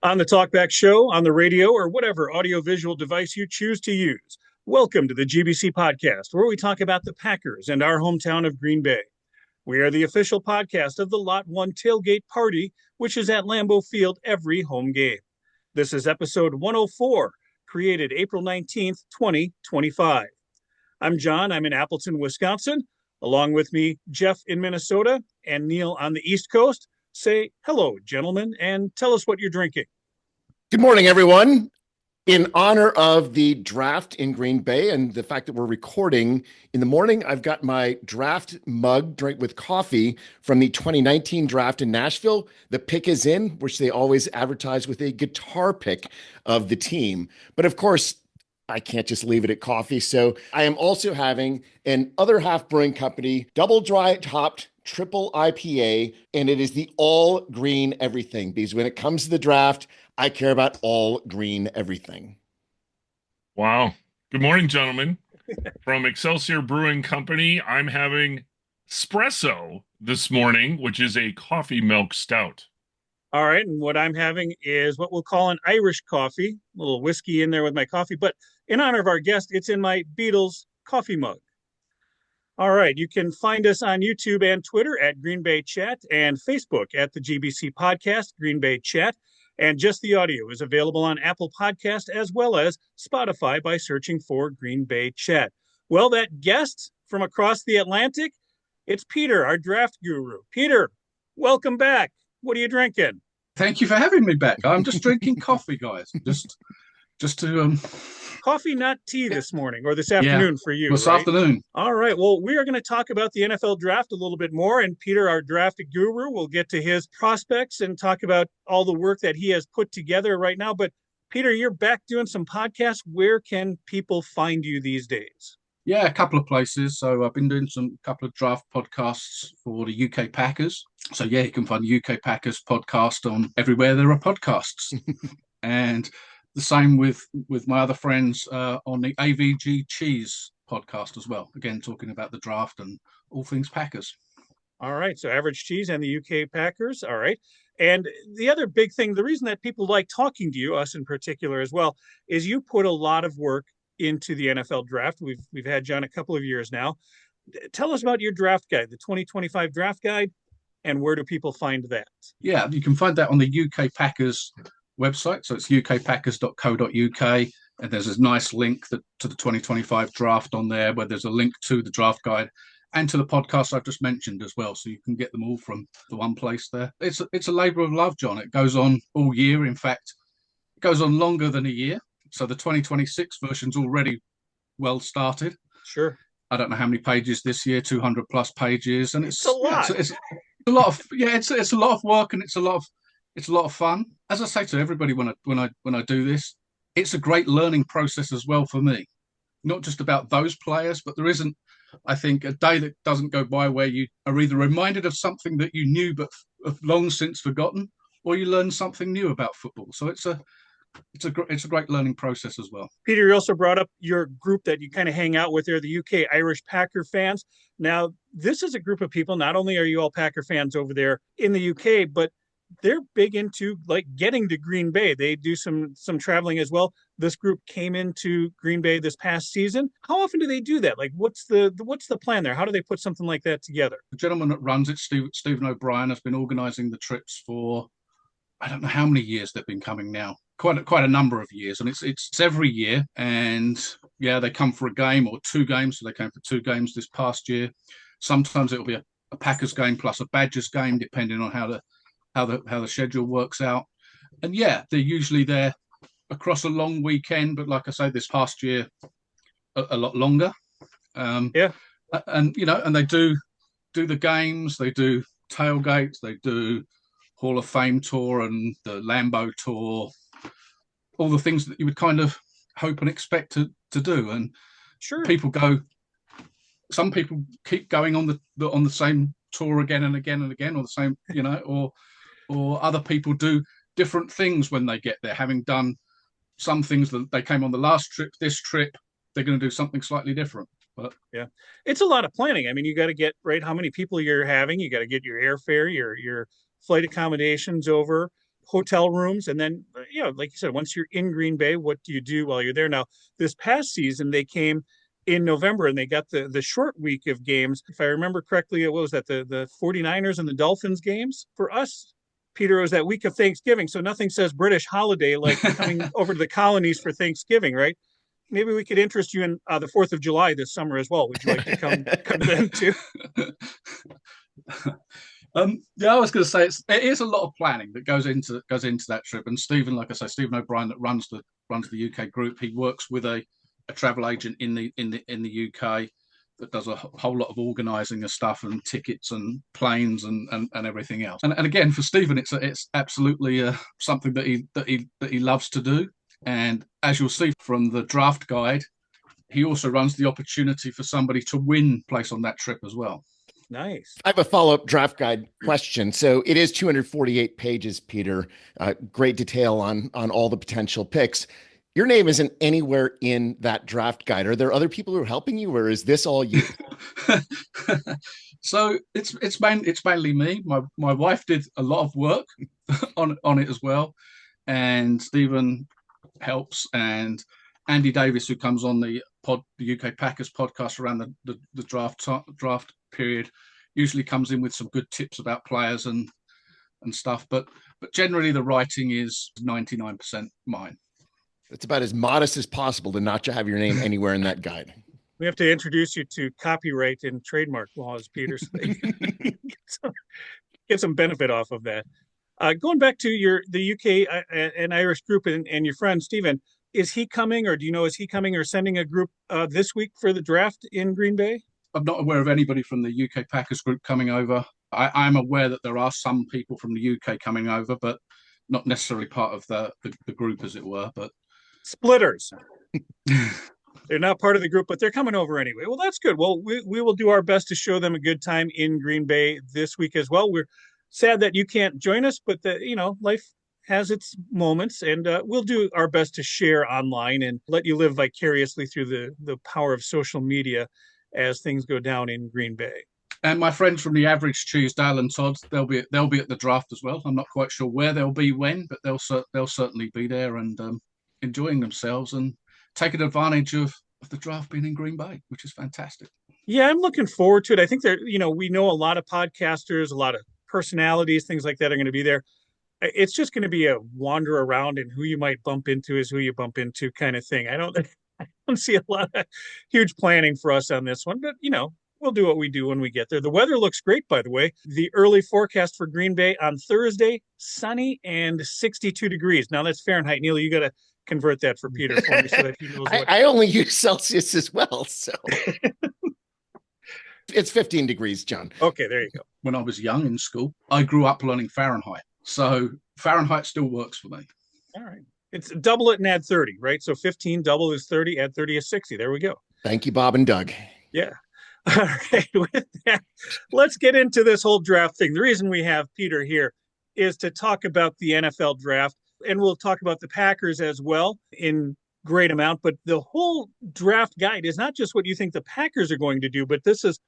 On the Talkback Show, on the radio, or whatever audiovisual device you choose to use. Welcome to the GBC podcast, where we talk about the Packers and our hometown of Green Bay. We are the official podcast of the Lot 1 Tailgate Party, which is at Lambeau Field every home game. This is episode 104, created April 19th, 2025. I'm John. I'm in Appleton, Wisconsin. Along with me, Jeff in Minnesota and Neil on the East Coast. Say hello, gentlemen, and tell us what you're drinking. Good morning, everyone. In honor of the draft in Green Bay and the fact that we're recording in the morning, I've got my draft mug drink with coffee from the 2019 draft in Nashville. The pick is in, which they always advertise with a guitar pick of the team. But of course, I can't just leave it at coffee. So I am also having an Other Half Brewing Company double dry hopped triple IPA, and it is the all green everything, because when it comes to the draft, I care about all green everything. Wow. Good morning, gentlemen. From Excelsior Brewing Company, I'm having espresso this morning, which is a coffee milk stout. All right, and what I'm having is what we'll call an Irish coffee, a little whiskey in there with my coffee, but in honor of our guest, it's in my Beatles coffee mug. All right, you can find us on YouTube and Twitter at Green Bay Chat and Facebook at the GBC Podcast, Green Bay Chat. And just the audio is available on Apple Podcast as well as Spotify by searching for Green Bay Chat. Well, that guest from across the Atlantic, it's Peter, our draft guru. Peter, welcome back. What are you drinking? Thank you for having me back. I'm just drinking coffee, guys. Just to Coffee, not tea this morning or this afternoon for you. This right? afternoon. All right. Well, we are going to talk about the NFL draft a little bit more. And Peter, our draft guru, will get to his prospects and talk about all the work that he has put together right now. But Peter, you're back doing some podcasts. Where can people find you these days? Yeah, a couple of places. So I've been doing couple of draft podcasts for the UK Packers. So yeah, you can find the UK Packers podcast on everywhere there are podcasts. And the same with my other friends on the AVG Cheese podcast as well. Again, talking about the draft and all things Packers. All right. So Average Cheese and the UK Packers. All right. And the other big thing, the reason that people like talking to you, us in particular as well, is you put a lot of work into the NFL draft. We've had John a couple of years now. Tell us about your draft guide, the 2025 draft guide, and where do people find that? Yeah, you can find that on the UK Packers website. So it's ukpackers.co.uk. And there's a nice link to the 2025 draft on there, where there's a link to the draft guide and to the podcast I've just mentioned as well. So you can get them all from the one place there. It's a labor of love, John. It goes on all year. In fact, it goes on longer than a year. So the 2026 version's already well started. Sure. I don't know how many pages this year, 200 plus pages. And it's a lot. Yeah, it's a lot of, it's a lot of work, and it's a lot of fun. As I say to everybody when I do this, it's a great learning process as well for me. Not just about those players, but there isn't, I think, a day that doesn't go by where you are either reminded of something that you knew but have long since forgotten, or you learn something new about football. So it's a great learning process as well. Peter, you also brought up your group that you kind of hang out with there, the UK Irish Packer fans. Now, this is a group of people, not only are you all Packer fans over there in the UK, but they're big into like getting to Green Bay. They do some traveling as well. This group came into Green Bay this past season. How often do they do that? Like, what's the plan there? How do they put something like that together? The gentleman that runs it, Stephen O'Brien, has been organising the trips for, I don't know how many years they've been coming now. Quite a number of years, and it's every year. And yeah, they come for a game or two games. So they came for two games this past year. Sometimes it'll be a Packers game plus a Badgers game, depending on how the schedule works out. And yeah, they're usually there across a long weekend. But like I say, this past year, a lot longer. Yeah, and and they do the games. They do tailgates. They do Hall of Fame tour and the Lambeau tour. All the things that you would kind of hope and expect to do. And sure, some people keep going on the same tour again and again and again, or the same, or other people do different things when they get there, having done some things that they came on the last trip. This trip, they're going to do something slightly different. But yeah, it's a lot of planning. I mean, you got to get right how many people you're having. You got to get your airfare, your flight accommodations over, hotel rooms, and then like you said, once you're in Green Bay, what do you do while you're there? Now, this past season, they came in November and they got the short week of games. If I remember correctly, what was that? The 49ers and the Dolphins games? For us, Peter, it was that week of Thanksgiving. So nothing says British holiday like coming over to the colonies for Thanksgiving, right? Maybe we could interest you in the 4th of July this summer as well. Would you like to come then too? Yeah, I was going to say it is a lot of planning that goes into that trip. And Stephen, like I say, Stephen O'Brien, that runs the UK group, he works with a travel agent in the UK that does a whole lot of organising of stuff and tickets and planes and everything else. And again, for Stephen, it's absolutely something that he loves to do. And as you'll see from the draft guide, he also runs the opportunity for somebody to win place on that trip as well. Nice. I have a follow-up draft guide question. So it is 248 pages, Peter. Great detail on all the potential picks. Your name isn't anywhere in that draft guide. Are there other people who are helping you, or is this all you? So it's mainly me. My wife did a lot of work on it as well, and Stephen helps, and Andy Davis, who comes on the UK Packers podcast around the draft period, usually comes in with some good tips about players and stuff. But generally, the writing is 99% mine. It's about as modest as possible to not have your name anywhere in that guide. We have to introduce you to copyright and trademark laws, Peter, so get some benefit off of that. Going back to the UK and Irish group and your friend, Stephen, is he coming, or do you know, is he coming or sending a group this week for the draft in Green Bay? I'm not aware of anybody from the UK Packers group coming over. I'm aware that there are some people from the UK coming over, but not necessarily part of the group, as it were. But splitters. They're not part of the group, but they're coming over anyway. Well, that's good. Well, we will do our best to show them a good time in Green Bay this week as well. We're sad that you can't join us, but life has its moments, and we'll do our best to share online and let you live vicariously through the power of social media as things go down in Green Bay. And my friends from the Average Cheese, Dale and Todd, they'll be at the draft as well. I'm not quite sure where they'll be when, but they'll certainly be there and enjoying themselves and taking advantage of the draft being in Green Bay, which is fantastic. Yeah, I'm looking forward to it. I think we know a lot of podcasters, a lot of personalities, things like that are going to be there. It's just going to be a wander around, and who you might bump into is who you bump into kind of thing. I don't see a lot of huge planning for us on this one, but we'll do what we do when we get there. The weather looks great, by the way. The early forecast for Green Bay on Thursday, sunny and 62 degrees. Now that's Fahrenheit. Neil, you got to convert that for Peter for me so that he knows what. I only use Celsius as well, so it's 15 degrees, John. Okay, there you go. When I was young in school, I grew up learning Fahrenheit, so Fahrenheit still works for me. All right, it's double it and add 30, right? So 15 double is 30, add 30 is 60. There we go. Thank you, Bob and Doug. Yeah. All right, with that, let's get into this whole draft thing. The reason we have Peter here is to talk about the NFL draft, and we'll talk about the Packers as well in great amount. But the whole draft guide is not just what you think the Packers are going to do, but this is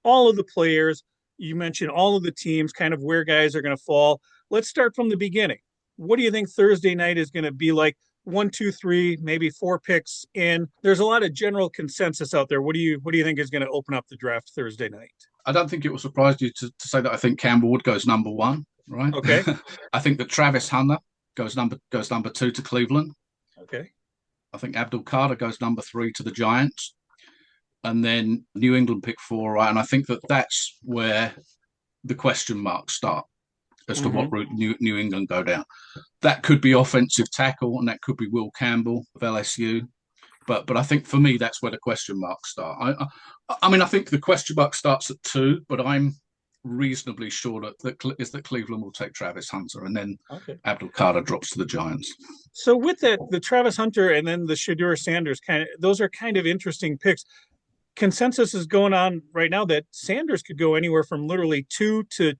all of the players. You mentioned all of the teams, kind of where guys are going to fall. Let's start from the beginning. What do you think Thursday night is going to be like? 1, 2, 3, maybe 4 picks in. There's a lot of general consensus out there. What do you think is going to open up the draft Thursday night? I don't think it will surprise you to say that I think Cam Ward goes number 1, right? Okay. I think that Travis Hunter goes number 2 to Cleveland. Okay. I think Abdul Carter goes number 3 to the Giants. And then New England pick 4, right? And I think that's where the question marks start as to what route New England go down. That could be offensive tackle, and that could be Will Campbell of LSU. But I think for me, that's where the question marks start. I think the question mark starts at 2, but I'm reasonably sure that Cleveland will take Travis Hunter, and then Abdul Carter drops to the Giants. So with that, the Travis Hunter and then the Shedeur Sanders, those are kind of interesting picks. Consensus is going on right now that Sanders could go anywhere from literally 2 to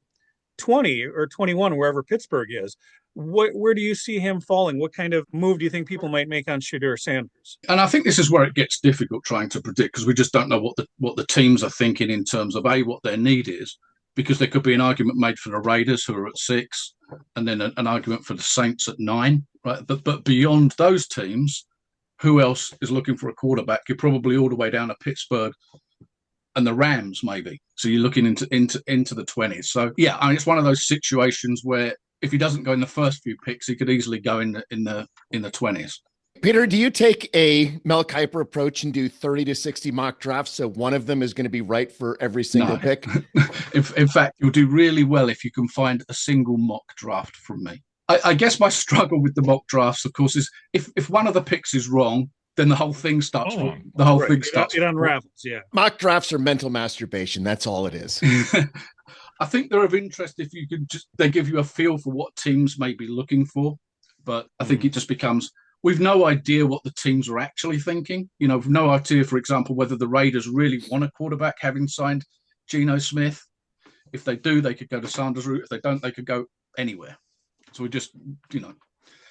20 or 21, wherever Pittsburgh is. Where do you see him falling? What kind of move do you think people might make on Shedeur Sanders? And I think this is where it gets difficult trying to predict, because we just don't know what the teams are thinking in terms of what their need is, because there could be an argument made for the Raiders, who are at 6, and then an argument for the Saints at 9, right? But beyond those teams, who else is looking for a quarterback? You're probably all the way down to Pittsburgh and the Rams, maybe. So you're looking into the 20s. So yeah, I mean, it's one of those situations where if he doesn't go in the first few picks, he could easily go in the 20s. Peter, do you take a Mel Kiper approach and do 30 to 60 mock drafts so one of them is going to be right for every single pick? In fact, you'll do really well if you can find a single mock draft from me. I guess my struggle with the mock drafts, of course, is if one of the picks is wrong, then the whole thing starts. It unravels. Yeah, mock drafts are mental masturbation. That's all it is. I think they're of interest if you can they give you a feel for what teams may be looking for, but I think it just becomes we've no idea what the teams are actually thinking. You know, we've no idea, for example, whether the Raiders really want a quarterback, having signed Geno Smith. If they do, they could go to Sanders' route. If they don't, they could go anywhere. So we just,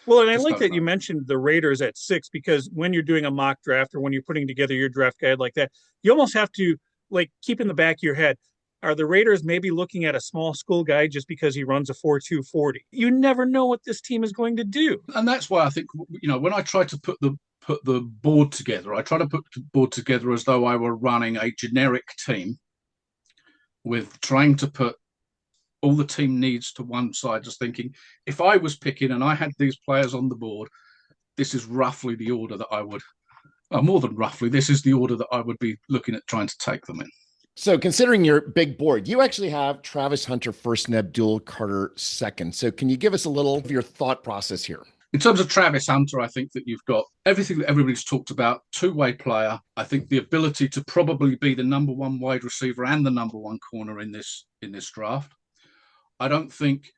Well, and I like that you mentioned the Raiders at 6, because when you're doing a mock draft or when you're putting together your draft guide like that, you almost have to keep in the back of your head, are the Raiders maybe looking at a small school guy just because he runs a 4.240? You never know what this team is going to do. And that's why I think, when I try to put the board together, I try to put the board together as though I were running a generic team with trying to put all the team needs to one side, just thinking, if I was picking and I had these players on the board, this is roughly the order that I would, more than roughly, this is the order that I would be looking at trying to take them in. So considering your big board, you actually have Travis Hunter first and Abdul Carter second. So can you give us a little of your thought process here? In terms of Travis Hunter, I think that you've got everything that everybody's talked about, two-way player. I think the ability to probably be the number one wide receiver and the number one corner in this draft. I don't think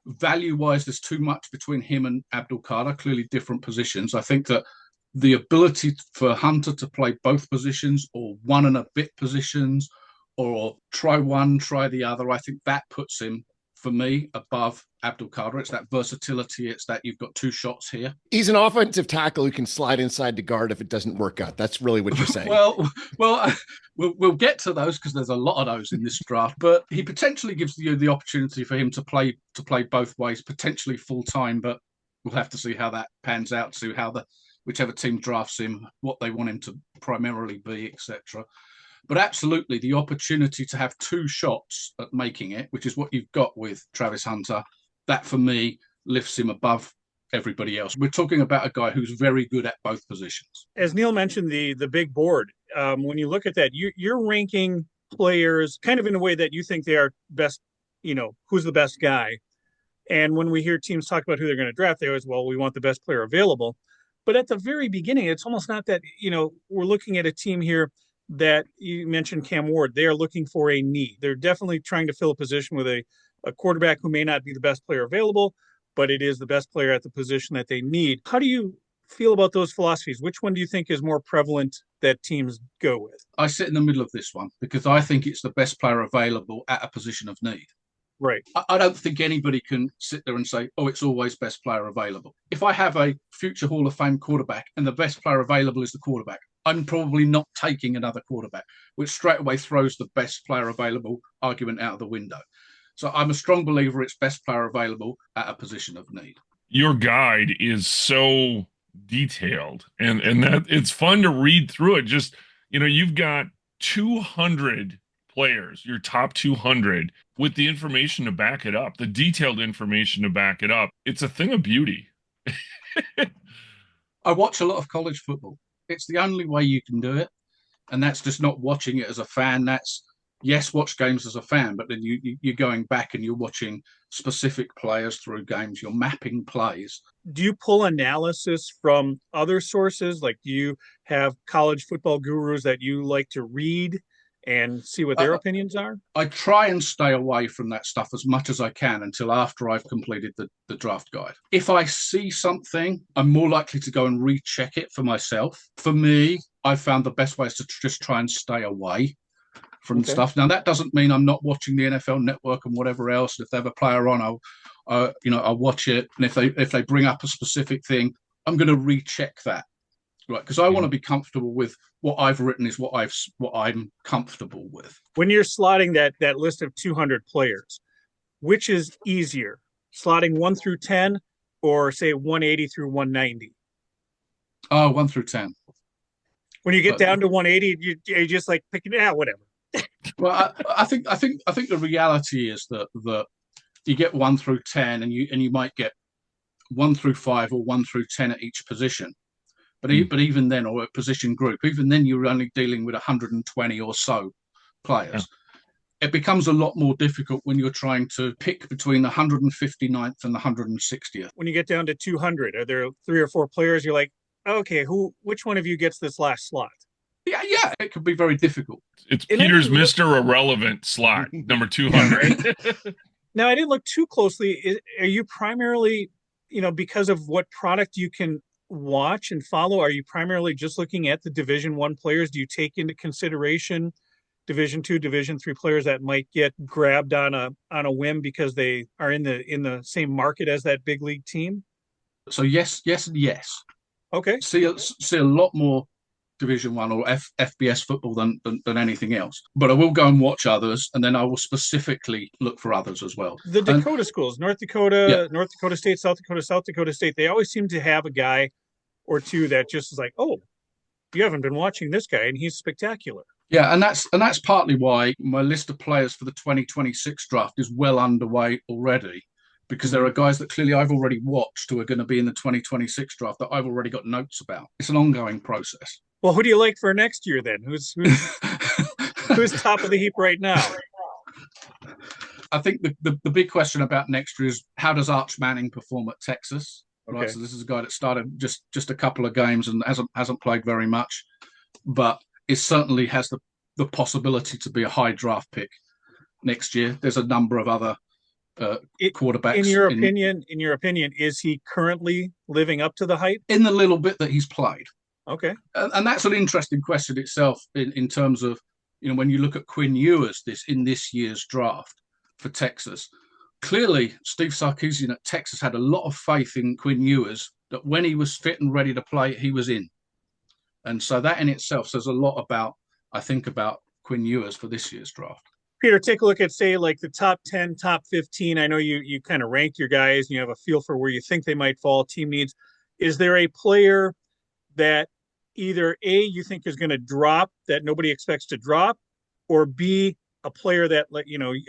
value-wise there's too much between him and Abdul Carter, clearly different positions. I think that the ability for Hunter to play both positions or one and a bit positions or try one, try the other, I think that puts him, for me, above Abdul Carter. It's that versatility. It's that you've got two shots here. He's an offensive tackle who can slide inside to guard if it doesn't work out. That's really what you're saying. We'll get to those because there's a lot of those in this draft. But he potentially gives you the opportunity for him to play both ways, potentially full time. But we'll have to see how that pans out. See how whichever team drafts him, what they want him to primarily be, etc. But absolutely, the opportunity to have two shots at making it, which is what you've got with Travis Hunter, that for me lifts him above everybody else. We're talking about a guy who's very good at both positions. As Neil mentioned, the big board, when you look at that, you're ranking players kind of in a way that you think they are best, who's the best guy. And when we hear teams talk about who they're going to draft, they always, we want the best player available. But at the very beginning, it's almost not that, we're looking at a team here that you mentioned Cam Ward. They are looking for a need. They're definitely trying to fill a position with a quarterback who may not be the best player available, but it is the best player at the position that they need. How do you feel about those philosophies? Which one do you think is more prevalent that teams go with? I sit in the middle of this one because I think it's the best player available at a position of need. Right. I don't think anybody can sit there and say, it's always best player available. If I have a future Hall of Fame quarterback and the best player available is the quarterback, I'm probably not taking another quarterback, which straight away throws the best player available argument out of the window. So I'm a strong believer it's best player available at a position of need. Your guide is so detailed and that it's fun to read through it. Just, you've got 200 players, your top 200, with the information to back it up, the detailed information to back it up. It's a thing of beauty. I watch a lot of college football. It's the only way you can do it. And that's just not watching it as a fan. That's, yes, watch games as a fan, but then you're going back and you're watching specific players through games. You're mapping plays. Do you pull analysis from other sources? Like, do you have college football gurus that you like to read and see what their opinions are? I try and stay away from that stuff as much as I can until after I've completed the draft guide. If I see something, I'm more likely to go and recheck it for myself. For me, I've found the best way is to just try and stay away from stuff. Now, that doesn't mean I'm not watching the NFL Network and whatever else. If they have a player on, I'll watch it. And if they bring up a specific thing, I'm going to recheck that. Right, because I want to be comfortable with what I've written is what I'm comfortable with. When you're slotting that list of 200 players, which is easier, slotting 1 through 10, or say 180 through 190? Oh, 1 through 10. When you get But down to 180, you just like picking, whatever. well, I think the reality is that you get 1 through 10, and you might get 1 through 5 or 1 through 10 at each position. But even then, or a position group, even then, you're only dealing with 120 or so players. Yeah. It becomes a lot more difficult when you're trying to pick between the 159th and the 160th. When you get down to 200, are there 3 or 4 players you're like, okay, which one of you gets this last slot? Yeah, it could be very difficult. It's Peter's Mr. Irrelevant slot, number 200. Now, I didn't look too closely. Are you primarily, because of what product you can watch and follow, are you primarily just looking at the Division I players? Do you take into consideration Division II, Division III players that might get grabbed on a whim because they are in the same market as that big league team? So yes, and yes. Okay. See a lot more Division I or FBS football than anything else. But I will go and watch others, and then I will specifically look for others as well. The Dakota schools, North Dakota, North Dakota State, South Dakota State, they always seem to have a guy or two that just is like, oh, you haven't been watching this guy, and he's spectacular. Yeah, and that's partly why my list of players for the 2026 draft is well underway already, because there are guys that clearly I've already watched who are going to be in the 2026 draft that I've already got notes about. It's an ongoing process. Well, who do you like for next year then? Who's top of the heap right now? I think the big question about next year is, how does Arch Manning perform at Texas? Right, okay. So this is a guy that started just a couple of games and hasn't played very much, but it certainly has the possibility to be a high draft pick next year. There's a number of other quarterbacks. In your opinion, is he currently living up to the hype? In the little bit that he's played. Okay. And that's an interesting question itself in terms of, when you look at Quinn Ewers in this year's draft for Texas, clearly Steve Sarkisian at Texas had a lot of faith in Quinn Ewers, that when he was fit and ready to play, he was in. And so that in itself says a lot about Quinn Ewers for this year's draft. Peter, take a look at, say, like the top 10, top 15. I know you kind of ranked your guys and you have a feel for where you think they might fall, team needs. Is there a player that either A, you think is going to drop that nobody expects to drop, or B, a player that,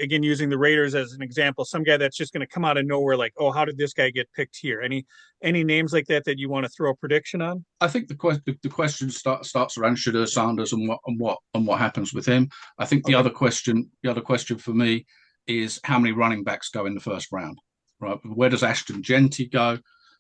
again, using the Raiders as an example, some guy that's just going to come out of nowhere, like, oh, how did this guy get picked here? Any names like that you want to throw a prediction on? I think the question starts around Shedeur Sanders and what happens with him. I think the other question for me is, how many running backs go in the first round, right? Where does Ashton Jeanty go?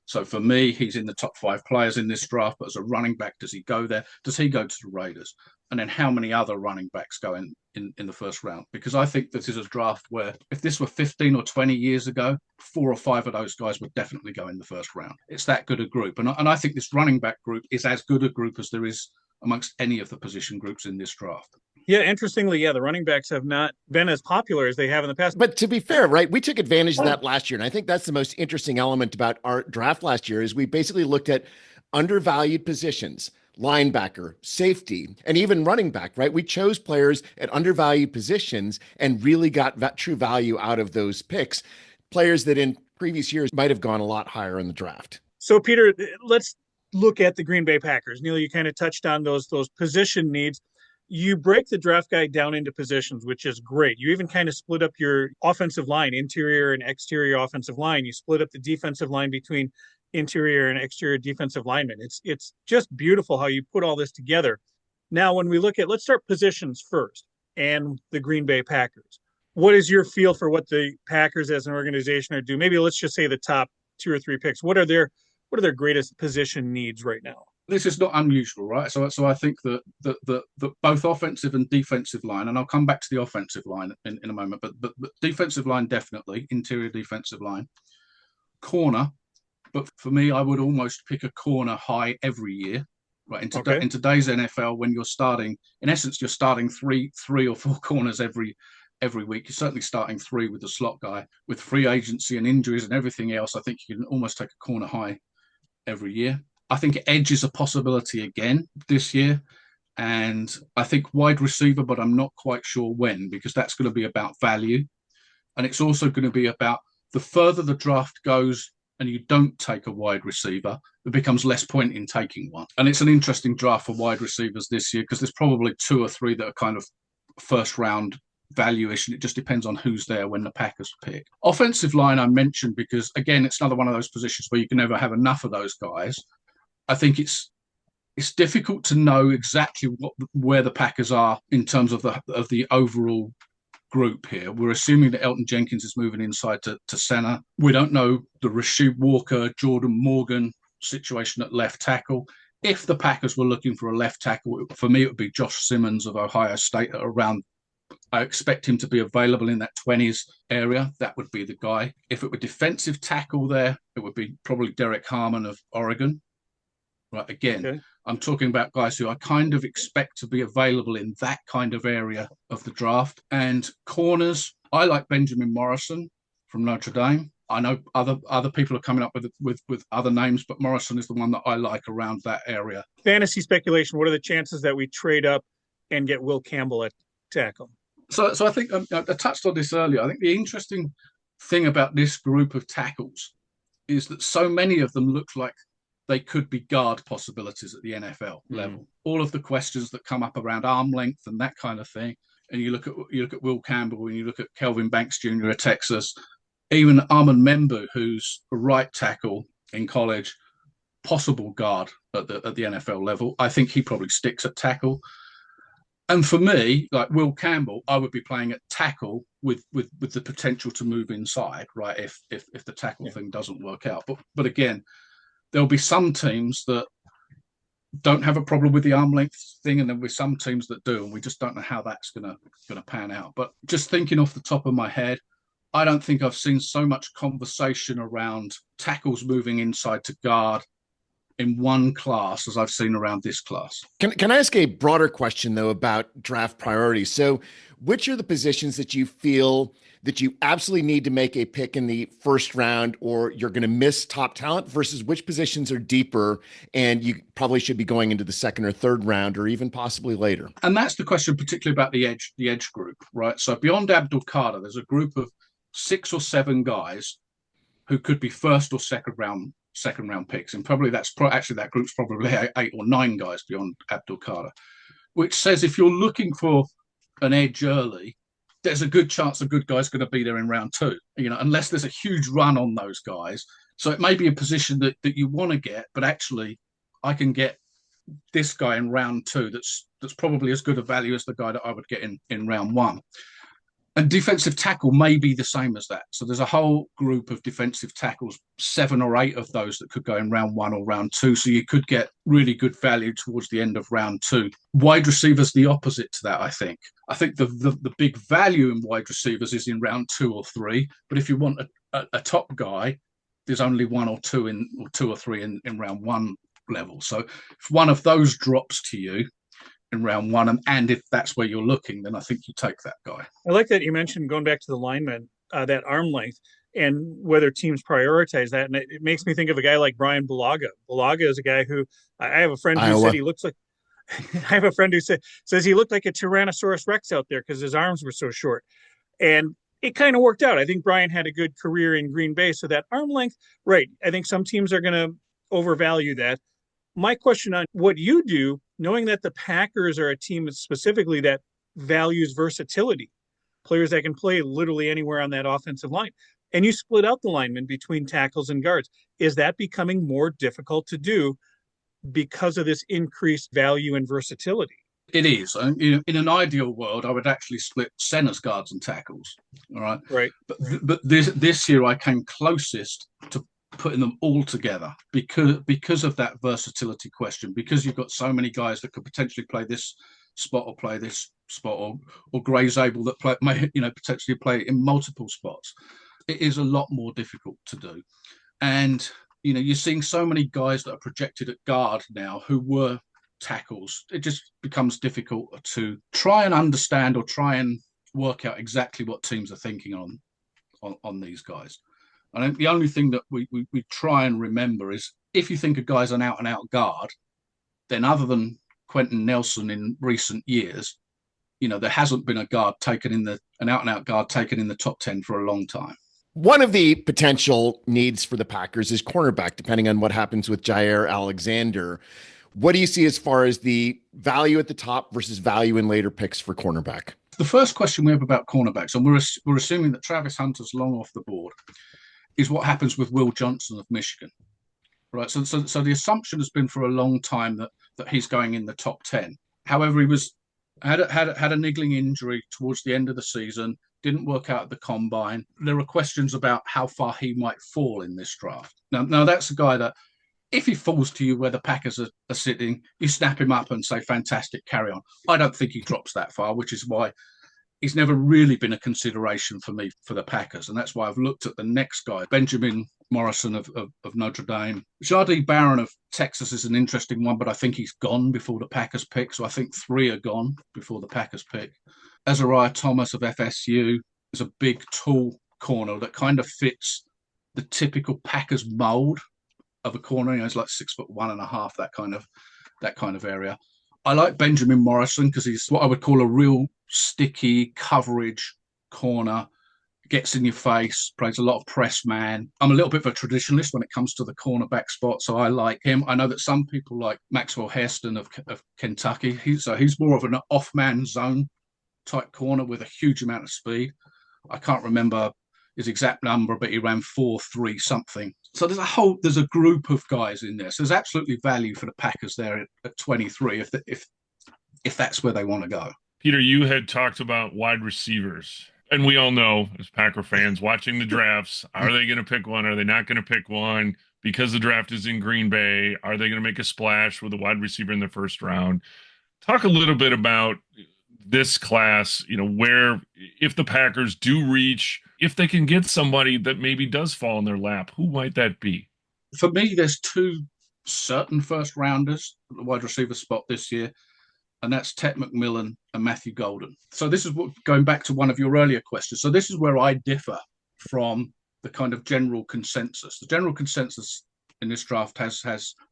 So for me, he's in the top 5 players in this draft, but as a running back, does he go there? Does he go to the Raiders? And then how many other running backs go in the first round? Because I think this is a draft where, if this were 15 or 20 years ago, 4 or 5 of those guys would definitely go in the first round. It's that good a group. And I think this running back group is as good a group as there is amongst any of the position groups in this draft. Yeah, interestingly, the running backs have not been as popular as they have in the past. But to be fair, right, we took advantage of that last year. And I think that's the most interesting element about our draft last year, is we basically looked at undervalued positions, linebacker, safety, and even running back, right? We chose players at undervalued positions and really got that true value out of those picks, players that in previous years might have gone a lot higher in the draft. So, Peter, let's look at the Green Bay Packers. Neil, you kind of touched on those position needs. You break the draft guide down into positions, which is great. You even kind of split up your offensive line, interior and exterior offensive line. You split up the defensive line between interior and exterior defensive linemen. It's just beautiful how you put all this together. Now, when we look at, let's start positions first, and the Green Bay Packers. What is your feel for what the Packers as an organization are doing? Maybe let's just say the top 2 or 3 picks. What are their greatest position needs right now? This is not unusual, right? So I think that both offensive and defensive line, and I'll come back to the offensive line in a moment, but defensive line definitely, interior defensive line, corner. But for me, I would almost pick a corner high every year, right? In today's NFL, when you're starting, in essence, you're starting three or 4 corners every week. You're certainly starting 3 with the slot guy. With free agency and injuries and everything else, I think you can almost take a corner high every year. I think edge is a possibility again this year. And I think wide receiver, but I'm not quite sure when, because that's going to be about value. And it's also going to be about the further the draft goes and you don't take a wide receiver, there becomes less point in taking one. And it's an interesting draft for wide receivers this year because there's probably 2 or 3 that are kind of first round value-ish, and it just depends on who's there when the Packers pick. Offensive line I mentioned because, again, it's another one of those positions where you can never have enough of those guys. I think it's difficult to know exactly where the Packers are in terms of the overall group here. We're assuming that Elton Jenkins is moving inside to center. We don't know the Rasheed Walker, Jordan Morgan situation at left tackle. If the Packers were looking for a left tackle, for me, it would be Josh Simmons of Ohio State at around, I expect him to be available in that 20s area. That would be the guy. If it were defensive tackle there, it would be probably Derek Harmon of Oregon. Right, again, okay. I'm talking about guys who I kind of expect to be available in that kind of area of the draft. And corners, I like Benjamin Morrison from Notre Dame. I know other people are coming up with other names, but Morrison is the one that I like around that area. Fantasy speculation, what are the chances that we trade up and get Will Campbell at tackle? So I think I touched on this earlier. I think the interesting thing about this group of tackles is that so many of them look like they could be guard possibilities at the NFL level. All of the questions that come up around arm length and that kind of thing. And you look at Will Campbell and you look at Kelvin Banks Jr. at Texas, even Armand Membu, who's a right tackle in college, possible guard at the NFL level. I think he probably sticks at tackle. And for me, like Will Campbell, I would be playing at tackle with the potential to move inside, right? If the tackle thing doesn't work out. But again, there'll be some teams that don't have a problem with the arm length thing, and there'll be some teams that do, and we just don't know how that's gonna pan out. But just thinking off the top of my head, I don't think I've seen so much conversation around tackles moving inside to guard in one class as I've seen around this class. Can I ask a broader question, though, about draft priorities? So which are the positions that you feel that you absolutely need to make a pick in the first round or you're going to miss top talent versus which positions are deeper and you probably should be going into the second or third round or even possibly later? And that's the question, particularly about the edge group, right? So beyond Abdul Carter, there's a group of 6 or 7 guys who could be first or second round picks, and probably that group's probably 8 or 9 guys beyond Abdul Carter, which says if you're looking for an edge early, there's a good chance a good guy's going to be there in round 2, unless there's a huge run on those guys. So it may be a position that you want to get, but actually I can get this guy in round 2 that's probably as good a value as the guy that I would get in round 1. And defensive tackle may be the same as that. So there's a whole group of defensive tackles, 7 or 8 of those that could go in round 1 or round 2. So you could get really good value towards the end of round 2. Wide receivers, the opposite to that, I think. I think the big value in wide receivers is in round 2 or 3. But if you want a top guy, there's only 1 or 2 or 2 or 3 in round 1 level. So if one of those drops to you in round 1, and if that's where you're looking, then I think you take that guy. I like that you mentioned, going back to the lineman, that arm length and whether teams prioritize that. And it makes me think of a guy like Brian Bulaga. Bulaga is a guy who I have a friend who said he looks like I have a friend who says he looked like a Tyrannosaurus Rex out there because his arms were so short. And it kind of worked out. I think Brian had a good career in Green Bay. So that arm length, right, I think some teams are going to overvalue that. My question on what you do, knowing that the Packers are a team specifically that values versatility, players that can play literally anywhere on that offensive line, and you split out the linemen between tackles and guards, is that becoming more difficult to do because of this increased value and versatility? It is. In an ideal world, I would actually split centers, guards, and tackles. All right. Right. But this year I came closest to putting them all together because of that versatility question, because you've got so many guys that could potentially play this spot or play this spot, or Gray's able that may potentially play in multiple spots. It is a lot more difficult to do. And you're seeing so many guys that are projected at guard now who were tackles. It just becomes difficult to try and understand or try and work out exactly what teams are thinking on these guys. I think the only thing that we try and remember is if you think a guy's an out-and-out guard, then other than Quentin Nelson in recent years, there hasn't been an out-and-out guard taken in the top 10 for a long time. One of the potential needs for the Packers is cornerback, depending on what happens with Jair Alexander. What do you see as far as the value at the top versus value in later picks for cornerback? The first question we have about cornerbacks, and we're assuming that Travis Hunter's long off the board, is what happens with Will Johnson of Michigan, right? So the assumption has been for a long time that he's going in the top 10. However, he had a niggling injury towards the end of the season, didn't work out at the combine. There are questions about how far he might fall in this draft. Now that's a guy that if he falls to you where the Packers are sitting, you snap him up and say, fantastic, carry on. I don't think he drops that far, which is why he's never really been a consideration for me for the Packers. And that's why I've looked at the next guy, Benjamin Morrison of Notre Dame. Jardine Barron of Texas is an interesting one, but I think he's gone before the Packers pick. So I think 3 are gone before the Packers pick. Azariah Thomas of FSU is a big, tall corner that kind of fits the typical Packers mold of a corner. You know, he's like 6'1.5", that kind of area. I like Benjamin Morrison because he's what I would call a real sticky coverage corner. Gets in your face, plays a lot of press man. I'm a little bit of a traditionalist when it comes to the cornerback spot, so I like him. I know that some people like Maxwell Hairston of Kentucky. He's more of an off-man zone type corner with a huge amount of speed. I can't remember his exact number, but he ran 4.3 something. So there's a group of guys in there. So there's absolutely value for the Packers there at 23 if that's where they want to go. Peter, you had talked about wide receivers. And we all know, as Packer fans, watching the drafts, are they going to pick one? Are they not going to pick one? Because the draft is in Green Bay, are they going to make a splash with a wide receiver in the first round? Talk a little bit about this class, where if the Packers do reach, if they can get somebody that maybe does fall in their lap, who might that be? For me, there's 2 certain first rounders at the wide receiver spot this year, and that's Ted McMillan and Matthew Golden. So this is going back to one of your earlier questions. So this is where I differ from the kind of general consensus. The general consensus in this draft has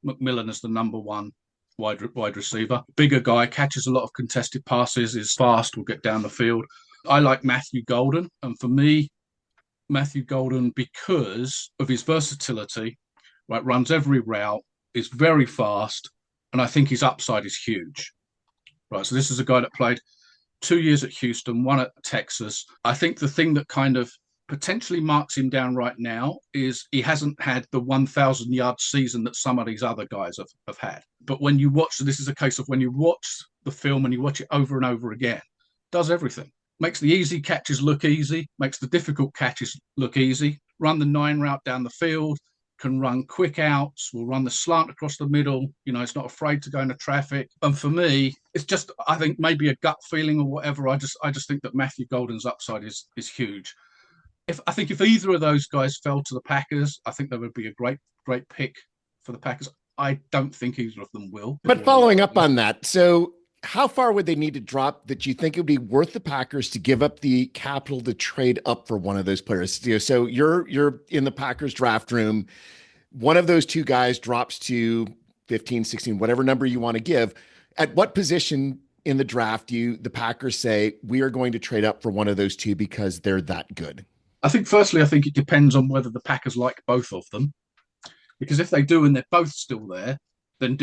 McMillan as the number 1 wide receiver. Bigger guy, catches a lot of contested passes, is fast, will get down the field. I like Matthew Golden. And for me, Matthew Golden, because of his versatility, right, runs every route, is very fast, and I think his upside is huge. Right, so this is a guy that played 2 years at Houston, 1 at Texas. I think the thing that kind of potentially marks him down right now is he hasn't had the 1,000-yard season that some of these other guys have had. But when you watch, so this is a case of when you watch the film and you watch it over and over again, does everything. Makes the easy catches look easy, makes the difficult catches look easy, run the 9 route down the field, can run quick outs, will run the slant across the middle. It's not afraid to go into traffic. And for me, it's just, I think maybe a gut feeling or whatever. I just think that Matthew Golden's upside is huge. If either of those guys fell to the Packers, I think that would be a great pick for the Packers. I don't think either of them will. But following up on that, so how far would they need to drop that you think it would be worth the Packers to give up the capital to trade up for one of those players? So you're in the Packers draft room. One of those 2 guys drops to 15, 16, whatever number you want to give. At what position in the draft do the Packers say we are going to trade up for one of those 2 because they're that good? I think it depends on whether the Packers like both of them. Because if they do and they're both still there, then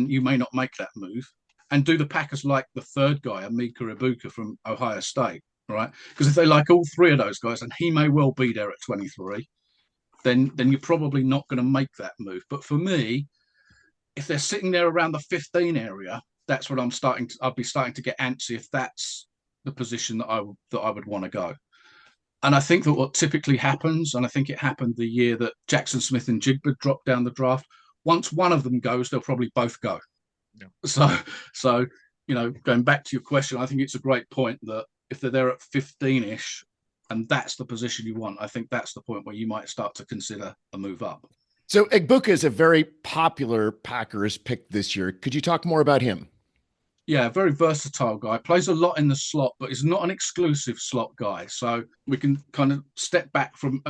you may not make that move. And do the Packers like the third guy, Emeka Egbuka from Ohio State, right? Because if they like all 3 of those guys, and he may well be there at 23, then you're probably not going to make that move. But for me, if they're sitting there around the 15 area, that's what I'll be starting to get antsy if that's the position that I would want to go. And I think that what typically happens, and I think it happened the year that Jackson Smith and Jigba dropped down the draft, once one of them goes, they'll probably both go. Yeah. So going back to your question, I think it's a great point that if they're there at 15-ish and that's the position you want, I think that's the point where you might start to consider a move up. So Egbuka is a very popular Packers pick this year. Could you talk more about him? Yeah, very versatile guy. Plays a lot in the slot, but is not an exclusive slot guy. So we can kind of step back from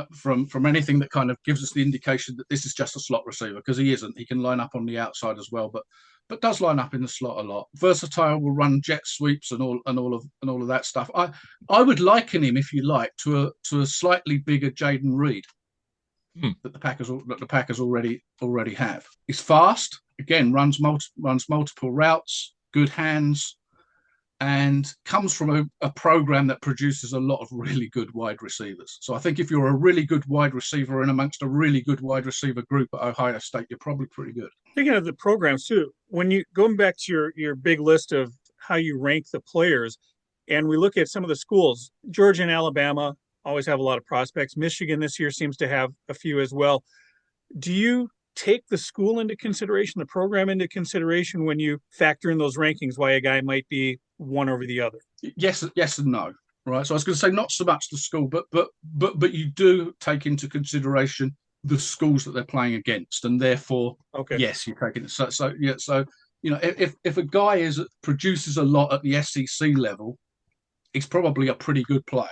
anything that kind of gives us the indication that this is just a slot receiver, because he isn't. He can line up on the outside as well, but but does line up in the slot a lot. Versatile, will run jet sweeps and all of that stuff. I would liken him, if you like, to a slightly bigger Jaden Reed that the Packers already have. He's fast, again, runs multiple routes, good hands, and comes from a program that produces a lot of really good wide receivers. So I think if you're a really good wide receiver in amongst a really good wide receiver group at Ohio State, you're probably pretty good. Thinking of the programs too, when you going back to your big list of how you rank the players, and we look at some of the schools, Georgia and Alabama always have a lot of prospects. Michigan this year seems to have a few as well. Do you take the school into consideration, the program into consideration when you factor in those rankings, why a guy might be one over the other? Yes and no. Right. So I was going to say not so much the school, but you do take into consideration the schools that they're playing against, and therefore, yes, you take it. So you know, if a guy produces a lot at the SEC level, he's probably a pretty good player.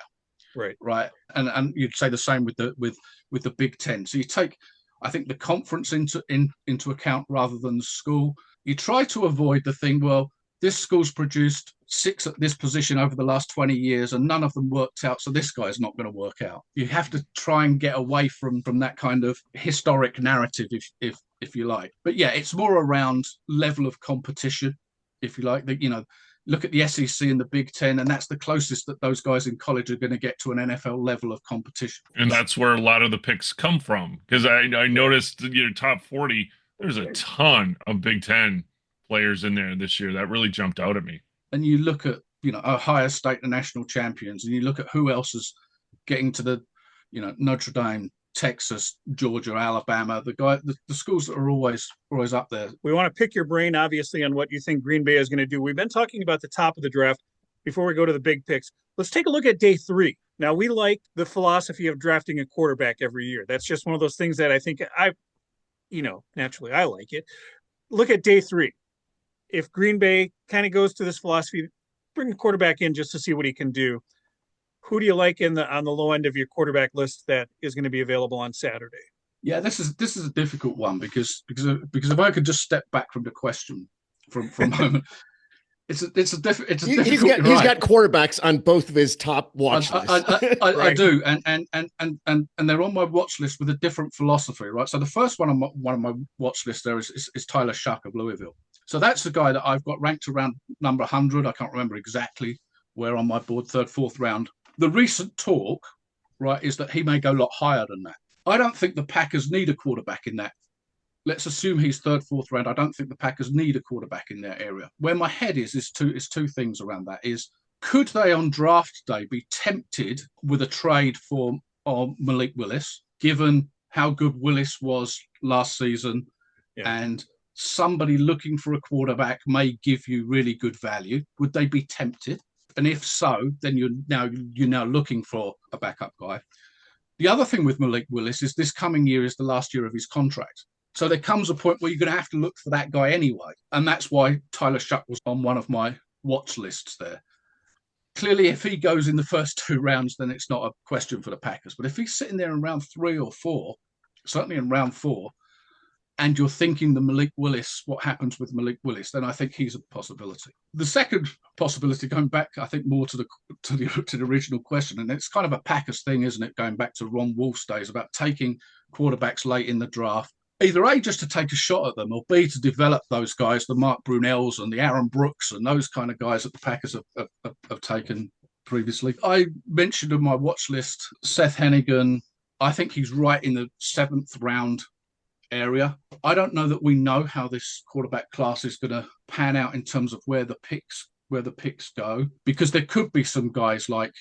Right. And you'd say the same with the Big Ten. So you take, I think, the conference into account rather than the school. You try to avoid the thing, well, this school's produced 6 at this position over the last 20 years and none of them worked out, so this guy's not going to work out. You have to try and get away from that kind of historic narrative, if you like. But yeah, it's more around level of competition, if you like. You know, look at the SEC and the Big Ten, and that's the closest that those guys in college are going to get to an NFL level of competition. And that's where a lot of the picks come from. Because I noticed, you know, top 40, there's a ton of Big Ten players in there this year. That really jumped out at me. And you look at, you know, Ohio State, the national champions, and you look at who else is getting to the, you know, Notre Dame, Texas, Georgia, Alabama, the schools that are always up there. We want to pick your brain, obviously, on what you think Green Bay is going to do. We've been talking about the top of the draft. Before we go to the big picks, let's take a look at day 3. Now, we like the philosophy of drafting a quarterback every year. That's just one of those things that I think naturally I like it. Look at day 3. If Green Bay kind of goes to this philosophy, bring a quarterback in just to see what he can do. Who do you like on the low end of your quarterback list that is going to be available on Saturday? Yeah, this is a difficult one because if I could just step back from the question for a moment, it's a difficult. He's got quarterbacks on both of his top watch lists. I do, and they're on my watch list with a different philosophy, right? So the first one on one of my watch list there is Tyler Shuck of Louisville. So that's the guy that I've got ranked around number 100. I can't remember exactly where on my board, 3rd, 4th round. The recent talk, right, is that he may go a lot higher than that. I don't think the Packers need a quarterback in that. Let's assume he's 3rd, 4th round. I don't think the Packers need a quarterback in that area. Where my head is two things around that. Is could they on draft day be tempted with a trade for Malik Willis, given how good Willis was last season, and somebody looking for a quarterback may give you really good value? Would they be tempted? And if so, then you're now looking for a backup guy. The other thing with Malik Willis is this coming year is the last year of his contract. So there comes a point where you're going to have to look for that guy anyway. And that's why Tyler Shuck was on one of my watch lists there. Clearly, if he goes in the first 2 rounds, then it's not a question for the Packers. But if he's sitting there in round 3 or 4, certainly in round 4, and you're thinking what happens with Malik Willis, then I think he's a possibility. The second possibility, going back, I think, more to the original question, and it's kind of a Packers thing, isn't it, going back to Ron Wolf's days, about taking quarterbacks late in the draft, either A, just to take a shot at them, or B, to develop those guys, the Mark Brunells and the Aaron Brooks and those kind of guys that the Packers have taken previously. I mentioned on my watch list Seth Hennigan. I think he's right in the 7th round area. I don't know that we know how this quarterback class is going to pan out in terms of where the picks go, because there could be some guys like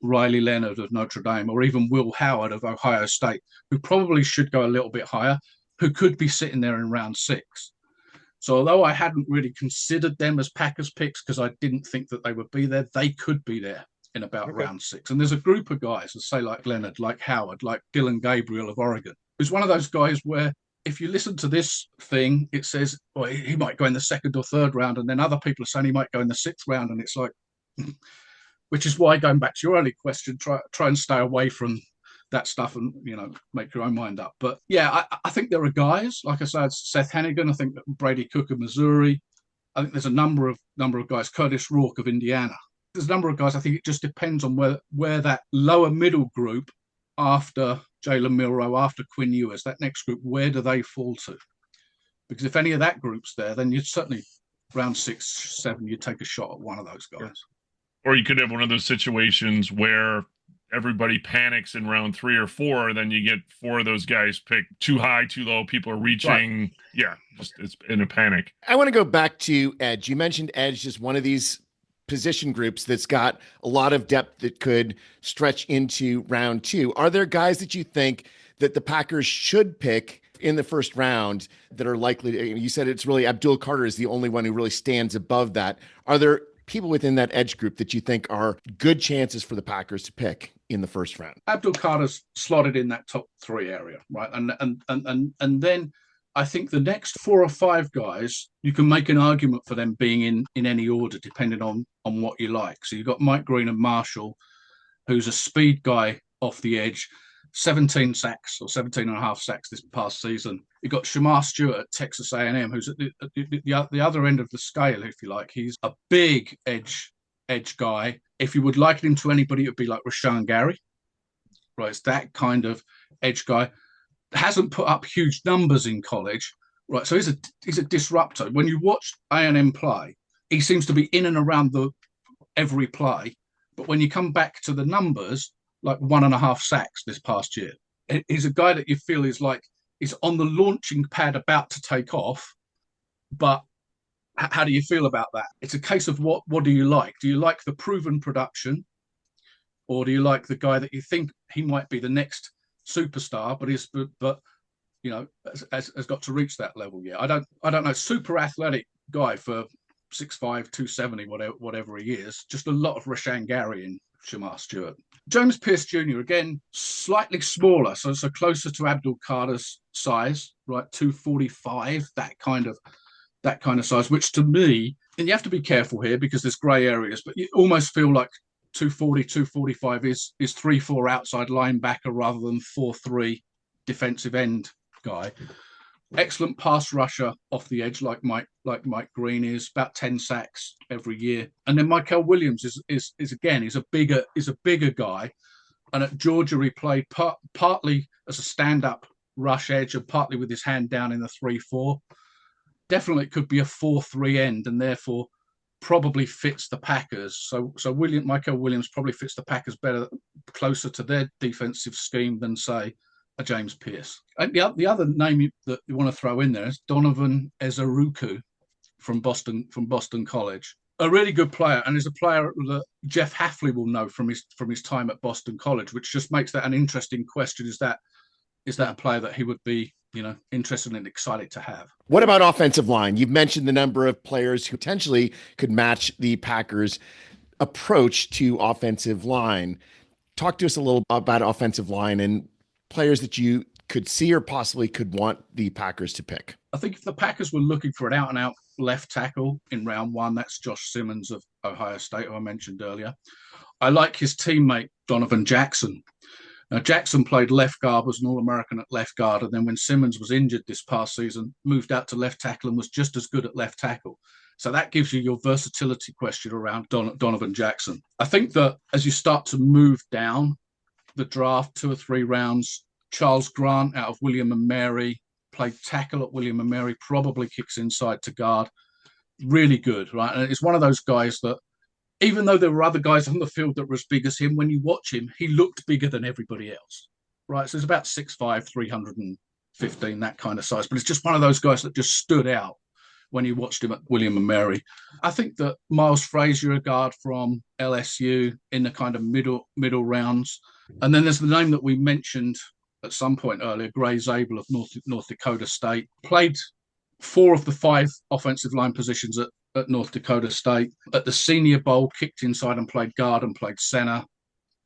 Riley Leonard of Notre Dame or even Will Howard of Ohio State who probably should go a little bit higher, who could be sitting there in round 6. So although I hadn't really considered them as Packers picks because I didn't think that they would be there, they could be there in about round 6. And there's a group of guys, let's say like Leonard, like Howard, like Dylan Gabriel of Oregon, who's one of those guys where if you listen to this thing, it says, well, he might go in the 2nd or 3rd round, and then other people are saying he might go in the 6th round, and it's like, which is why, going back to your early question, try and stay away from that stuff and, make your own mind up. But yeah, I think there are guys, like I said, Seth Hennigan, I think Brady Cook of Missouri. I think there's a number of guys, Curtis Rourke of Indiana. There's a number of guys. I think it just depends on where that lower middle group after Jalen Milroe, after Quinn Ewers, that next group, where do they fall to? Because if any of that group's there, then you'd certainly round 6, 7, you'd take a shot at one of those guys. Or you could have one of those situations where everybody panics in round 3 or 4, then you get 4 of those guys picked too high, too low. People are reaching. Right. Yeah, just it's in a panic. I want to go back to edge. You mentioned edge is one of these position groups that's got a lot of depth that could stretch into round 2. Are there guys that you think that the Packers should pick in the first round that are likely to, you said it's really Abdul Carter is the only one who really stands above that. Are there people within that edge group that you think are good chances for the Packers to pick in the first round? Abdul Carter's slotted in that top 3 area, right? And then I think the next 4 or 5 guys, you can make an argument for them being in any order, depending on what you like. So you've got Mike Green and Marshall, who's a speed guy off the edge, 17 sacks or 17 and a half sacks this past season. You've got Shamar Stewart at Texas A&M, who's at the other end of the scale, if you like. He's a big edge guy. If you would liken him to anybody, it would be like Rashawn Gary. Right, it's that kind of edge guy. Hasn't put up huge numbers in college. Right, so he's a disruptor. When you watch A&M play, he seems to be in and around every play. But when you come back to the numbers, like 1.5 sacks this past year. He's a guy that you feel is on the launching pad about to take off, but how do you feel about that? It's a case of what do you like? Do you like the proven production, or do you like the guy that you think he might be the next superstar, but has got to reach that level yet? I don't know. Super athletic guy for 6'5", 270, whatever he is. Just a lot of Rashawn Gary and Shamar Stewart. James Pierce Jr., again, slightly smaller, so closer to Abdul Carter's size, right? 245, that kind of size, which to me, and you have to be careful here because there's grey areas, but you almost feel like 240, 245 is 3-4 outside linebacker rather than 4-3 defensive end guy. Excellent pass rusher off the edge, like Mike Green is, about 10 sacks every year. And then Michael Williams is again, he's a bigger guy. And at Georgia, he played partly as a stand-up rush edge and partly with his hand down in the 3-4. Definitely it could be a 4-3 end, and therefore probably fits the Packers. So Michael Williams probably fits the Packers better, closer to their defensive scheme than, say, a James Pierce. And the other name that you want to throw in there is Donovan Ezeruku from Boston College. A really good player, and is a player that Jeff Hafley will know from his time at Boston College, which just makes that an interesting question. Is that a player that he would be, interested and excited to have? What about offensive line? You've mentioned the number of players who potentially could match the Packers' approach to offensive line. Talk to us a little about offensive line and players that you could see or possibly could want the Packers to pick. I think if the Packers were looking for an out-and-out left tackle in round 1, that's Josh Simmons of Ohio State, who I mentioned earlier. I like his teammate, Donovan Jackson. Now, Jackson played left guard, was an All-American at left guard, and then when Simmons was injured this past season, moved out to left tackle and was just as good at left tackle. So that gives you your versatility question around Donovan Jackson. I think that as you start to move down the draft 2 or 3 rounds, Charles Grant out of William and Mary, played tackle at William and Mary, probably kicks inside to guard. Really good, right? And it's one of those guys that, even though there were other guys on the field that were as big as him, when you watch him, he looked bigger than everybody else, right? So it's about 6'5", 315, that kind of size. But it's just one of those guys that just stood out when you watched him at William and Mary. I think that Miles Frazier, a guard from LSU, in the kind of middle rounds. And then there's the name that we mentioned at some point earlier, Gray Zabel of North Dakota State. Played 4 of the 5 offensive line positions at North Dakota State. At the Senior Bowl, kicked inside and played guard and played center,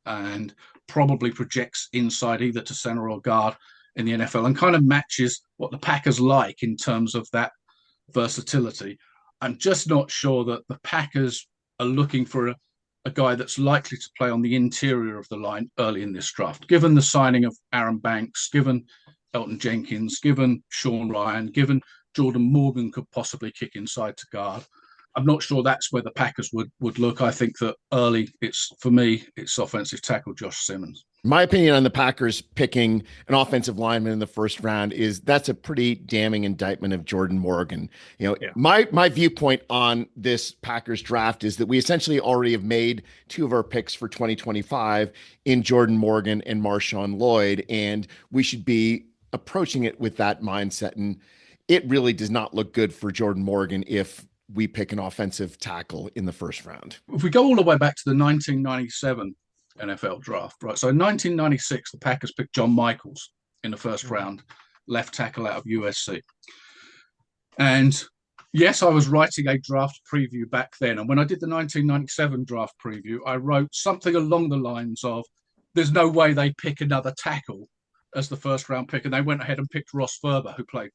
and probably projects inside either to center or guard in the NFL, and kind of matches what the Packers like in terms of that versatility. I'm just not sure that the Packers are looking for a guy that's likely to play on the interior of the line early in this draft, given the signing of Aaron Banks, given Elton Jenkins, given Sean Ryan, given Jordan Morgan could possibly kick inside to guard. I'm not sure that's where the Packers would look. I think that early, for me, it's offensive tackle Josh Simmons. My opinion on the Packers picking an offensive lineman in the first round is that's a pretty damning indictment of Jordan Morgan. My viewpoint on this Packers draft is that we essentially already have made two of our picks for 2025 in Jordan Morgan and Marshawn Lloyd, and we should be approaching it with that mindset. And it really does not look good for Jordan Morgan if we pick an offensive tackle in the first round. If we go all the way back to the 1997 NFL draft, right? So in 1996, the Packers picked John Michaels in the first round, left tackle out of USC. And yes, I was writing a draft preview back then. And when I did the 1997 draft preview, I wrote something along the lines of, there's no way they pick another tackle as the first round pick. And they went ahead and picked Ross Ferber, who played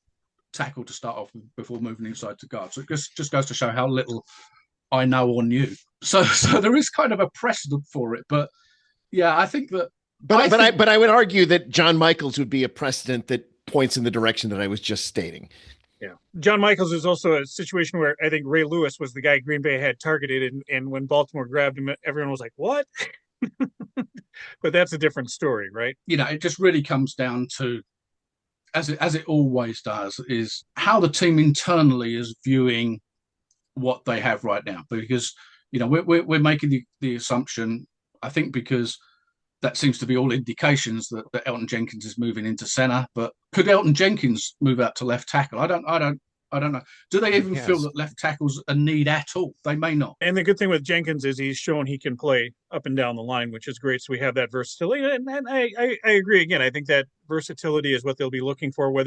tackle to start off with before moving inside to guard. So it just goes to show how little I know or knew. So there is kind of a precedent for it. But yeah, I think that. But I would argue that John Michaels would be a precedent that points in the direction that I was just stating. Yeah. John Michaels is also a situation where I think Ray Lewis was the guy Green Bay had targeted. And when Baltimore grabbed him, everyone was like, what? But that's a different story, right? It just really comes down to, as it always does, is how the team internally is viewing what they have right now. Because, we're making the assumption, I think, because that seems to be all indications that Elton Jenkins is moving into center. But could Elton Jenkins move out to left tackle? I don't know. Do they even feel that left tackle's a need at all? They may not. And the good thing with Jenkins is he's shown he can play up and down the line, which is great. So we have that versatility. And I agree. Again, I think that versatility is what they'll be looking for,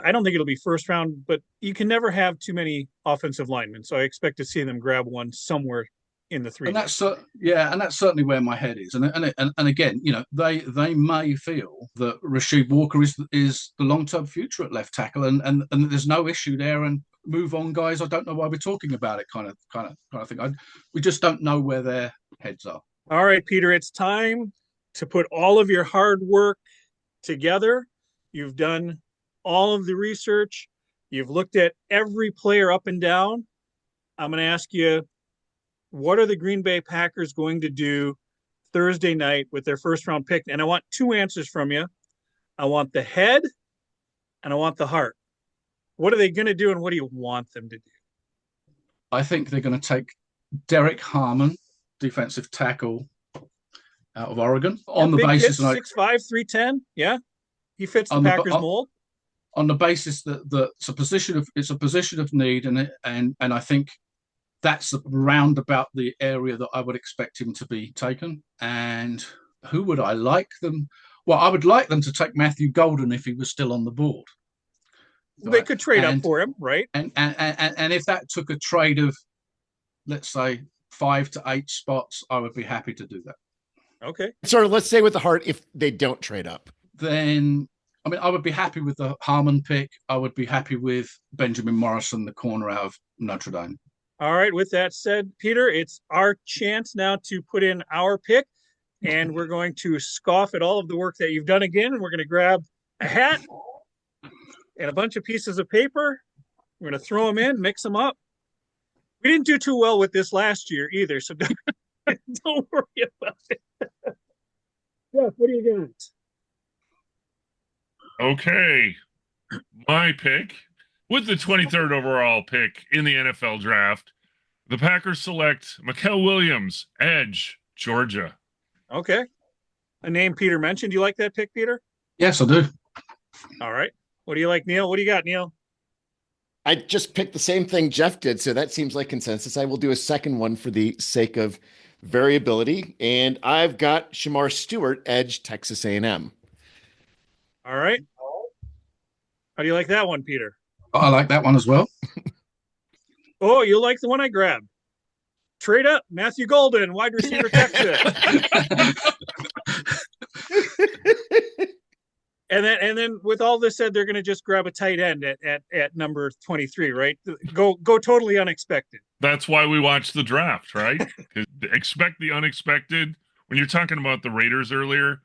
I don't think it'll be first round, but you can never have too many offensive linemen. So I expect to see them grab one somewhere in the three. And that's certainly where my head is. And again, they may feel that Rasheed Walker is the long-term future at left tackle, and there's no issue there. And move on, guys. I don't know why we're talking about it, kind of thing. We just don't know where their heads are. All right, Peter, it's time to put all of your hard work together. You've done all of the research. You've looked at every player up and down. I'm going to ask you, what are the Green Bay Packers going to do Thursday night with their first round pick? And I want two answers from you. I want the head and I want the heart. What are they going to do and what do you want them to do? I think they're going to take Derek Harmon, defensive tackle out of Oregon, on the basis of 6'5", 310. Yeah, he fits the Packers mold. On the basis that it's a position of need, and I think that's round about the area that I would expect him to be taken. And who would I like them? Well, I would like them to take Matthew Golden if he was still on the board. Right? They could trade up for him, right? And if that took a trade of, let's say, 5 to 8 spots, I would be happy to do that. Okay. So let's say with the heart, if they don't trade up, then I would be happy with the Harmon pick. I would be happy with Benjamin Morrison, the corner out of Notre Dame. All right. With that said, Peter, it's our chance now to put in our pick, and we're going to scoff at all of the work that you've done again, and we're going to grab a hat and a bunch of pieces of paper. We're going to throw them in, mix them up. We didn't do too well with this last year either, so don't worry about it. Jeff, what do you got? Okay. My pick. With the 23rd overall pick in the NFL draft, the Packers select Mikael Williams, edge, Georgia. Okay. A name Peter mentioned. Do you like that pick, Peter? Yes, I do. All right. What do you like, Neil? What do you got, Neil? I just picked the same thing Jeff did, so that seems like consensus. I will do a second one for the sake of variability, and I've got Shamar Stewart, edge, Texas A&M. All right. How do you like that one, Peter? I like that one as well. Oh, you like the one I grabbed. Trade up, Matthew Golden, wide receiver, Texas. And then with all this said, they're going to just grab a tight end at number 23, right? Go totally unexpected. That's why we watch the draft, right? 'Cause expect the unexpected. When you're talking about the Raiders earlier,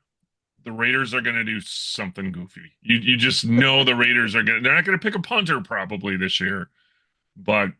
the Raiders are going to do something goofy. You just know the Raiders are going. They're not going to pick a punter probably this year, but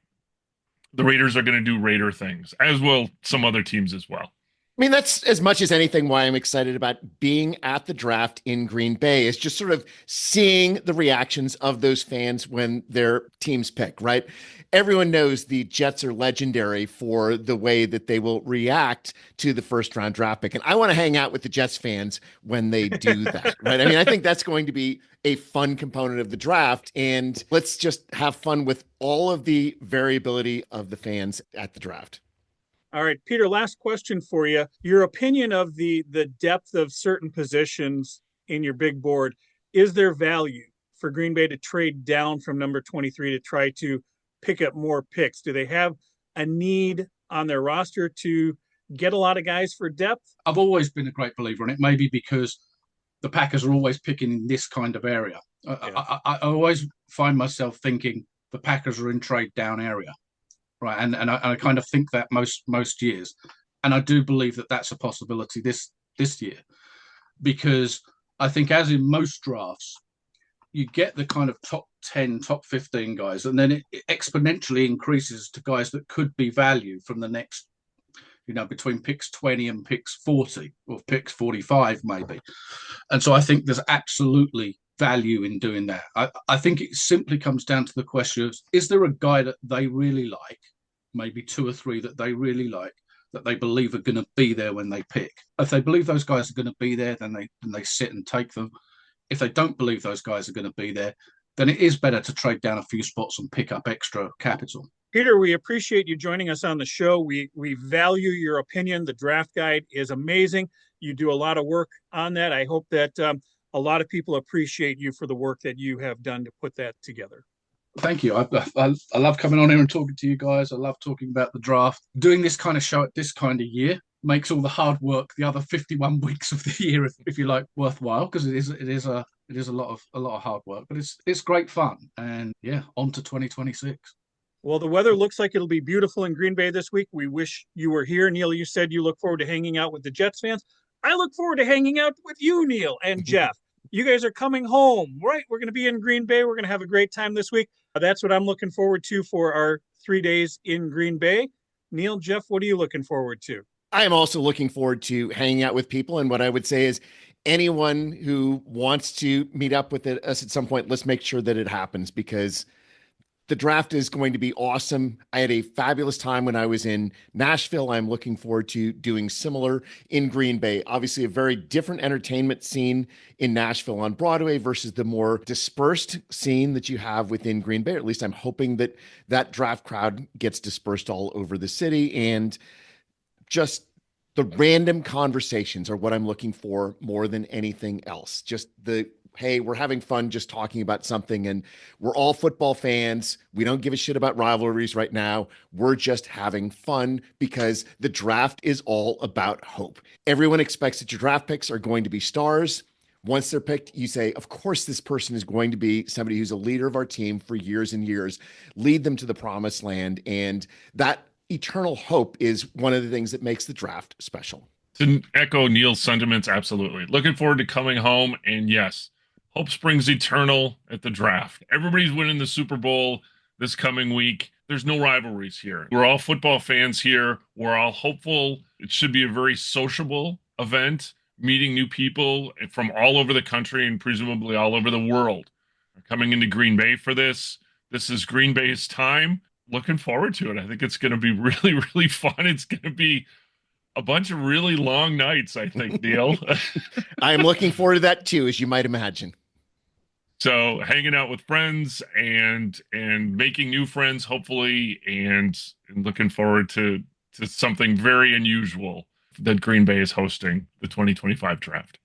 the Raiders are going to do Raider things, as will some other teams as well. I mean, that's as much as anything why I'm excited about being at the draft in Green Bay is just sort of seeing the reactions of those fans when their teams pick, right? Everyone knows the Jets are legendary for the way that they will react to the first round draft pick. And I want to hang out with the Jets fans when they do that, right? I mean, I think that's going to be a fun component of the draft. And let's just have fun with all of the variability of the fans at the draft. All right, Peter, last question for you. Your opinion of the depth of certain positions in your big board. Is there value for Green Bay to trade down from number 23 to try to pick up more picks? Do they have a need on their roster to get a lot of guys for depth? I've always been a great believer in it, maybe because the Packers are always picking in this kind of area. I always find myself thinking the Packers are in trade down area. Right, and I kind of think that most years, and I do believe that that's a possibility this year, because I think as in most drafts, you get the kind of top 10, top 15 guys, and then it exponentially increases to guys that could be value from the next, between picks 20 and picks 40 or picks 45 maybe. And so I think there's absolutely value in doing that. I think it simply comes down to the question of, is there a guy that they really like, maybe two or three that they really like, that they believe are going to be there when they pick? If they believe those guys are going to be there, then they sit and take them. If they don't believe those guys are going to be there, then it is better to trade down a few spots and pick up extra capital. Peter, we appreciate you joining us on the show. We value your opinion. The draft guide is amazing. You do a lot of work on that. I hope that a lot of people appreciate you for the work that you have done to put that together. Thank you. I love coming on here and talking to you guys. I love talking about the draft. Doing this kind of show at this kind of year makes all the hard work, the other 51 weeks of the year, if you like, worthwhile, because it is a lot of hard work, but it's great fun. And yeah, on to 2026. Well, the weather looks like it'll be beautiful in Green Bay this week. We wish you were here. Neil, you said you look forward to hanging out with the Jets fans. I look forward to hanging out with you, Neil and Jeff. You guys are coming home, right? We're going to be in Green Bay. We're going to have a great time this week. That's what I'm looking forward to for our 3 days in Green Bay. Neil, Jeff, what are you looking forward to? I am also looking forward to hanging out with people. And what I would say is anyone who wants to meet up with us at some point, let's make sure that it happens, because the draft is going to be awesome. I had a fabulous time when I was in Nashville. I'm looking forward to doing similar in Green Bay. Obviously, a very different entertainment scene in Nashville on Broadway versus the more dispersed scene that you have within Green Bay. Or at least I'm hoping that that draft crowd gets dispersed all over the city. And just the random conversations are what I'm looking for more than anything else. Just hey, we're having fun just talking about something, and we're all football fans. We don't give a shit about rivalries right now. We're just having fun because the draft is all about hope. Everyone expects that your draft picks are going to be stars. Once they're picked, you say, of course, this person is going to be somebody who's a leader of our team for years and years, lead them to the promised land. And that eternal hope is one of the things that makes the draft special. To echo Neil's sentiments, absolutely. Looking forward to coming home. And yes, hope springs eternal at the draft. Everybody's winning the Super Bowl this coming week. There's no rivalries here. We're all football fans here. We're all hopeful. It should be a very sociable event, meeting new people from all over the country and presumably all over the world are coming into Green Bay for this. This is Green Bay's time. Looking forward to it. I think it's going to be really, really fun. It's going to be a bunch of really long nights, I think, Neil. I am looking forward to that too, as you might imagine. So hanging out with friends and making new friends, hopefully, and looking forward to something very unusual that Green Bay is hosting, the 2025 draft.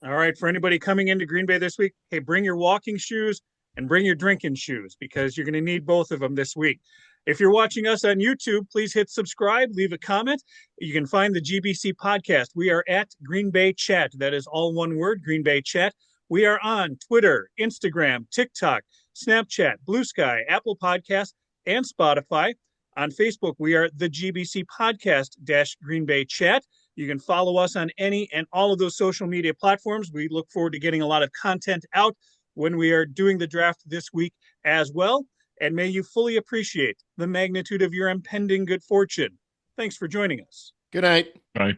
All right, for anybody coming into Green Bay this week, hey, bring your walking shoes and bring your drinking shoes, because you're going to need both of them this week. If you're watching us on YouTube, please hit subscribe, leave a comment. You can find the GBC podcast. We are at Green Bay Chat. That is all one word, Green Bay Chat. We are on Twitter, Instagram, TikTok, Snapchat, Blue Sky, Apple Podcasts, and Spotify. On Facebook, we are the GBC Podcast Green Bay Chat. You can follow us on any and all of those social media platforms. We look forward to getting a lot of content out when we are doing the draft this week as well. And may you fully appreciate the magnitude of your impending good fortune. Thanks for joining us. Good night. Bye.